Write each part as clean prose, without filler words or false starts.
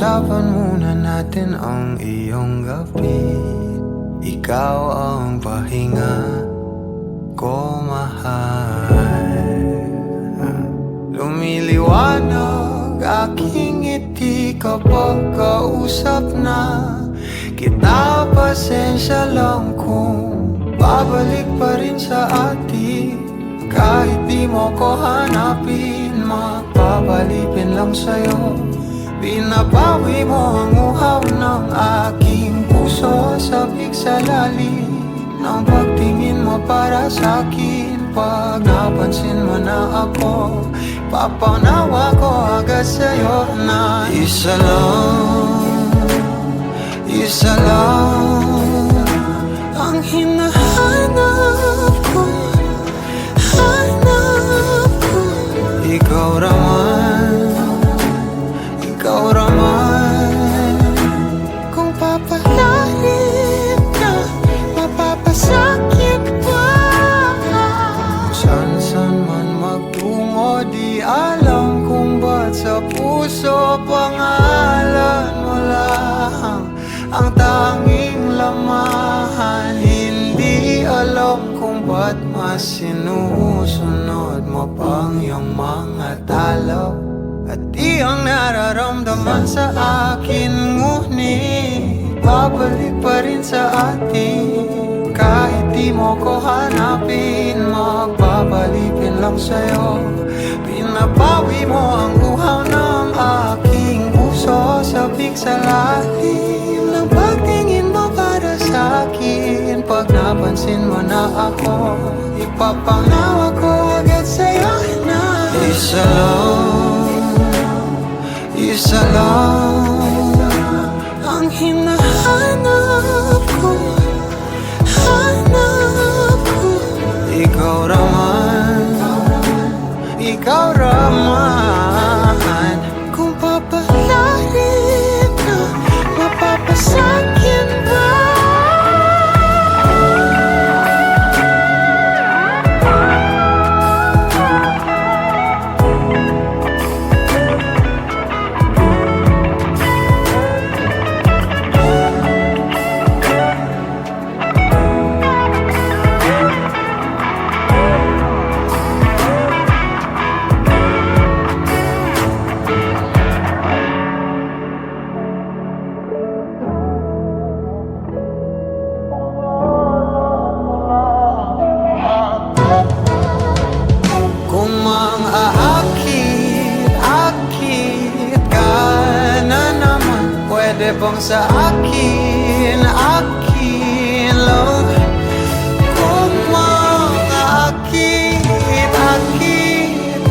Pag-usapan muna natin ang iyong gabi. Ikaw ang pahinga ko, mahal. Lumiliwanag aking ngiti kapag kausap na kita. Pasensya lang kung babalik pa rin sa atin. Kahit di mo ko hanapin, mapapalipin lang sa'yo. Binabawi mo ang uhaw ng aking puso. Sabik sa lalim ng pagtingin mo para sa'kin. Pag napansin mo na ako, papanawa ko agad sa'yo na isa lang ang hinahanap ko. Ikaw raman, kung papalarin ka, mapapasakit pa. San man magtungo, di alam kung ba't sa puso pangalan mo lang ang tanging lamahan. Hindi alam kung ba't mas sinusunod mo pang iyong mga talo. At di ang nararamdaman sa akin, ngunit babalik pa rin sa atin. Kahit di mo ko hanapin, magpapalipin lang sa'yo. Pinapawi mo ang uhaw ng aking puso. Sabik sa lalim ng pagtingin mo para sa'kin. Pag napansin mo na ako, ipapanawa ko agad sa'yo na isa lang ang hinahanap ko. Ikaw raman, kung papalarin ka, mapapasakit ba? Pwede bang sa akin lang? Kung mang-akit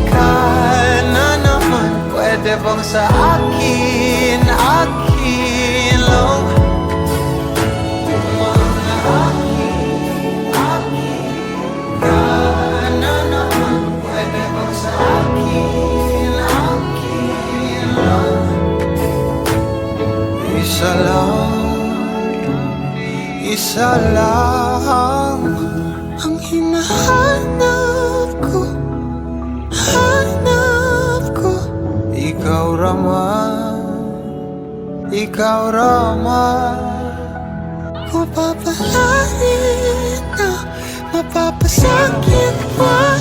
ka na naman, pwede bang sa akin lang? Kung mang-akit ka na naman, pwede bang sa akin lang? Isa lang ang hinahanap ko, Ikaw raman, kung papalarin na, mapapasakit pa.